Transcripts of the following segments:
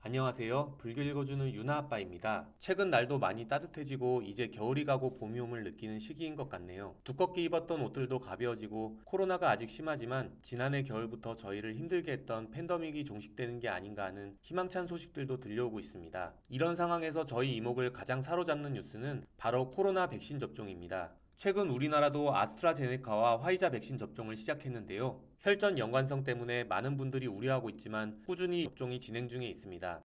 안녕하세요. 불교 읽어주는 유나 아빠입니다. 최근 날도 많이 따뜻해지고 이제 겨울이 가고 봄이 옴을 느끼는 시기인 것 같네요. 두껍게 입었던 옷들도 가벼워지고 코로나가 아직 심하지만 지난해 겨울부터 저희를 힘들게 했던 팬데믹이 종식되는 게 아닌가 하는 희망찬 소식들도 들려오고 있습니다. 이런 상황에서 저희 이목을 가장 사로잡는 뉴스는 바로 코로나 백신 접종입니다. 최근 우리나라도 아스트라제네카와 화이자 백신 접종을 시작했는데요. 혈전 연관성 때문에 많은 분들이 우려하고 있지만 꾸준히 접종이 진행 중에 있습니다.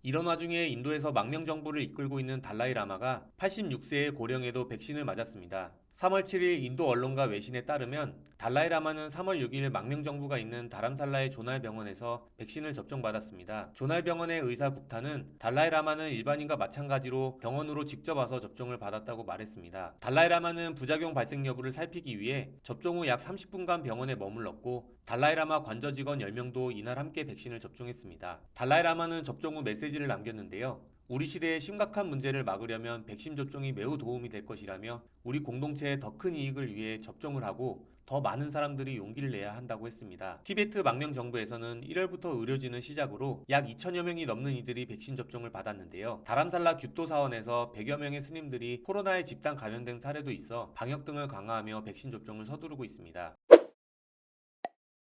이런 와중에 인도에서 망명 정부를 이끌고 있는 달라이라마가 86세의 고령에도 백신을 맞았습니다. 3월 7일 인도 언론과 외신에 따르면 달라이라마는 3월 6일 망명 정부가 있는 다람살라의 조날 병원에서 백신을 접종받았습니다. 조날 병원의 의사 국타는 달라이라마는 일반인과 마찬가지로 병원으로 직접 와서 접종을 받았다고 말했습니다. 달라이라마는 부작용 발생 여부를 살피기 위해 접종 후 약 30분간 병원에 머물렀고 달라이라마 관저 직원 10명도 이날 함께 백신을 접종했습니다. 달라이라마는 접종 후 메시지를 남겼는데요. 우리 시대의 심각한 문제를 막으려면 백신 접종이 매우 도움이 될 것이라며 우리 공동체의 더 큰 이익을 위해 접종을 하고 더 많은 사람들이 용기를 내야 한다고 했습니다. 티베트 망명 정부에서는 1월부터 의료진을 시작으로 약 2천여 명이 넘는 이들이 백신 접종을 받았는데요. 다람살라 규토 사원에서 100여 명의 스님들이 코로나에 집단 감염된 사례도 있어 방역 등을 강화하며 백신 접종을 서두르고 있습니다.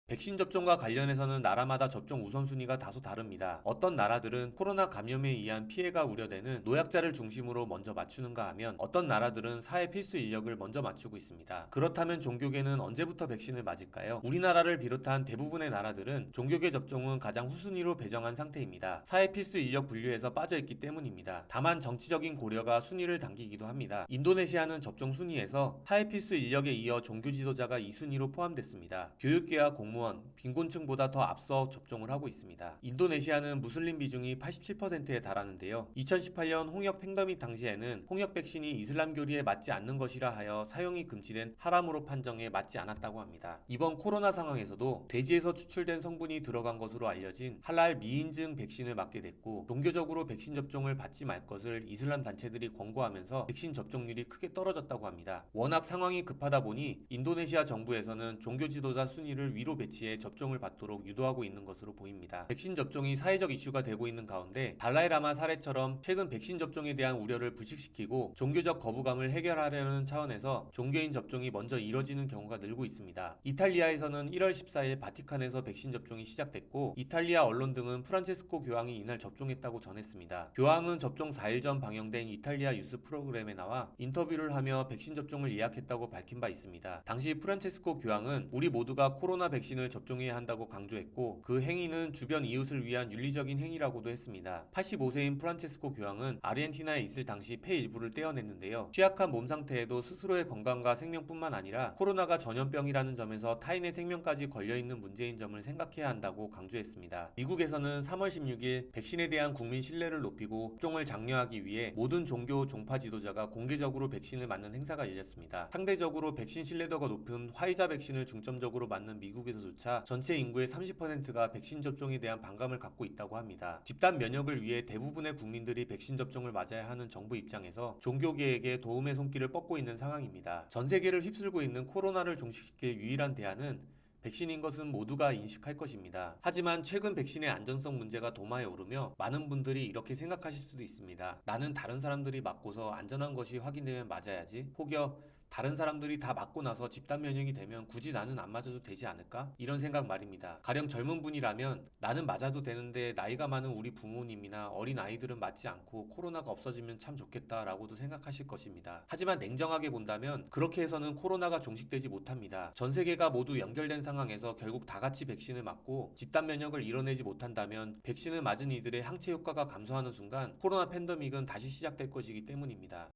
백신 접종과 관련해서는 나라마다 접종 우선순위가 다소 다릅니다. 어떤 나라들은 코로나 감염에 의한 피해가 우려되는 노약자를 중심으로 먼저 맞추는가 하면 어떤 나라들은 사회 필수 인력을 먼저 맞추고 있습니다. 그렇다면 종교계는 언제부터 백신을 맞을까요? 우리나라를 비롯한 대부분의 나라들은 종교계 접종은 가장 후순위로 배정한 상태입니다. 사회 필수 인력 분류에서 빠져있기 때문입니다. 다만 정치적인 고려가 순위를 당기기도 합니다. 인도네시아는 접종 순위에서 사회 필수 인력에 이어 종교 지도자가 2순위로 포함됐습니다. 교육계와 공무원 빈곤층보다 더 앞서 접종을 하고 있습니다. 인도네시아는 무슬림 비중이 87%에 달하는데요. 2018년 홍역 팬데믹 당시에는 홍역 백신이 이슬람 교리에 맞지 않는 것이라 하여 사용이 금지된 하람으로 판정에 맞지 않았다고 합니다. 이번 코로나 상황에서도 돼지에서 추출된 성분이 들어간 것으로 알려진 할랄 미인증 백신을 맞게 됐고 종교적으로 백신 접종을 받지 말 것을 이슬람 단체들이 권고하면서 백신 접종률이 크게 떨어졌다고 합니다. 워낙 상황이 급하다 보니 인도네시아 정부에서는 종교 지도자 순위를 위로 배치해 접종을 받도록 유도하고 있는 것으로 보입니다. 백신 접종이 사회적 이슈가 되고 있는 가운데 달라이라마 사례처럼 최근 백신 접종에 대한 우려를 불식시키고 종교적 거부감을 해결하려는 차원에서 종교인 접종이 먼저 이뤄지는 경우가 늘고 있습니다. 이탈리아에서는 1월 14일 바티칸에서 백신 접종이 시작됐고 이탈리아 언론 등은 프란체스코 교황이 이날 접종했다고 전했습니다. 교황은 접종 4일 전 방영된 이탈리아 뉴스 프로그램에 나와 인터뷰를 하며 백신 접종을 예약했다고 밝힌 바 있습니다. 당시 프란체스코 교황은 우리 모두가 코로나 백신을 접종해야 한다고 강조했고 그 행위는 주변 이웃을 위한 윤리적인 행위라고도 했습니다. 85세인 프란체스코 교황은 아르헨티나에 있을 당시 폐 일부를 떼어냈는데요. 취약한 몸 상태에도 스스로의 건강과 생명뿐만 아니라 코로나가 전염병이라는 점에서 타인의 생명까지 걸려있는 문제인 점을 생각해야 한다고 강조했습니다. 미국에서는 3월 16일 백신에 대한 국민 신뢰를 높이고 접종을 장려하기 위해 모든 종교 종파 지도자가 공개적으로 백신을 맞는 행사가 열렸습니다. 상대적으로 백신 신뢰도가 높은 화이자 백신을 중점적으로 맞는 미국에서조차 전체 인구의 30%가 백신 접종에 대한 반감을 갖고 있다고 합니다. 집단 면역을 위해 대부분의 국민들이 백신 접종을 맞아야 하는 정부 입장에서 종교계에게 도움의 손길을 뻗고 있는 상황입니다. 전 세계를 휩쓸고 있는 코로나를 종식시킬 유일한 대안은 백신인 것은 모두가 인식할 것입니다. 하지만 최근 백신의 안전성 문제가 도마에 오르며 많은 분들이 이렇게 생각하실 수도 있습니다. 나는 다른 사람들이 맞고서 안전한 것이 확인되면 맞아야지. 혹여 다른 사람들이 다 맞고 나서 집단 면역이 되면 굳이 나는 안 맞아도 되지 않을까? 이런 생각 말입니다. 가령 젊은 분이라면 나는 맞아도 되는데 나이가 많은 우리 부모님이나 어린 아이들은 맞지 않고 코로나가 없어지면 참 좋겠다라고도 생각하실 것입니다. 하지만 냉정하게 본다면 그렇게 해서는 코로나가 종식되지 못합니다. 전 세계가 모두 연결된 상황에서 결국 다 같이 백신을 맞고 집단 면역을 이뤄내지 못한다면 백신을 맞은 이들의 항체 효과가 감소하는 순간 코로나 팬데믹은 다시 시작될 것이기 때문입니다.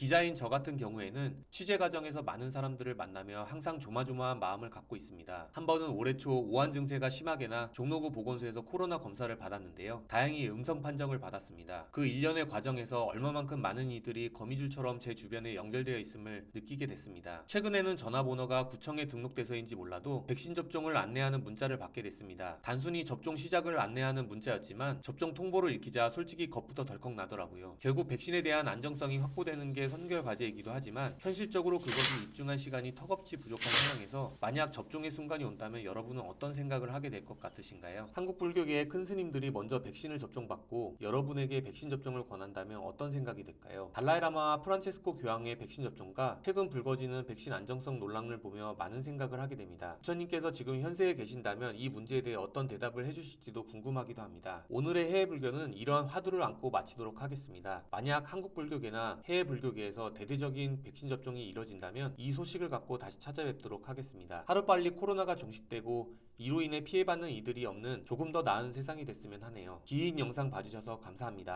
기자인 저 같은 경우에는 취재 과정에서 많은 사람들을 만나며 항상 조마조마한 마음을 갖고 있습니다. 한 번은 올해 초 오한 증세가 심하게나 종로구 보건소에서 코로나 검사를 받았는데요. 다행히 음성 판정을 받았습니다. 그 일련의 과정에서 얼마만큼 많은 이들이 거미줄처럼 제 주변에 연결되어 있음을 느끼게 됐습니다. 최근에는 전화번호가 구청에 등록돼서인지 몰라도 백신 접종을 안내하는 문자를 받게 됐습니다. 단순히 접종 시작을 안내하는 문자였지만 접종 통보를 읽히자 솔직히 겁부터 덜컥 나더라고요. 결국 백신에 대한 안정성이 확보되는 게 선결 과제이기도 하지만 현실적으로 그것을 입증할 시간이 턱없이 부족한 상황에서 만약 접종의 순간이 온다면 여러분은 어떤 생각을 하게 될 것 같으신가요? 한국 불교계의 큰 스님들이 먼저 백신을 접종받고 여러분에게 백신 접종을 권한다면 어떤 생각이 들까요? 달라이라마와 프란체스코 교황의 백신 접종과 최근 불거지는 백신 안정성 논란을 보며 많은 생각을 하게 됩니다. 부처님께서 지금 현세에 계신다면 이 문제에 대해 어떤 대답을 해주실지도 궁금하기도 합니다. 오늘의 해외 불교는 이러한 화두를 안고 마치도록 하겠습니다. 만약 한국 불교계나 해외 불교계에서 대대적인 백신 접종이 이뤄진다면 이 소식을 갖고 다시 찾아뵙도록 하겠습니다. 하루빨리 코로나가 종식되고 이로 인해 피해받는 이들이 없는 조금 더 나은 세상이 됐으면 하네요. 긴 영상 봐주셔서 감사합니다.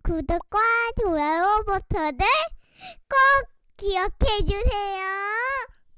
구독과 좋아요 버튼을 꼭 기억해주세요.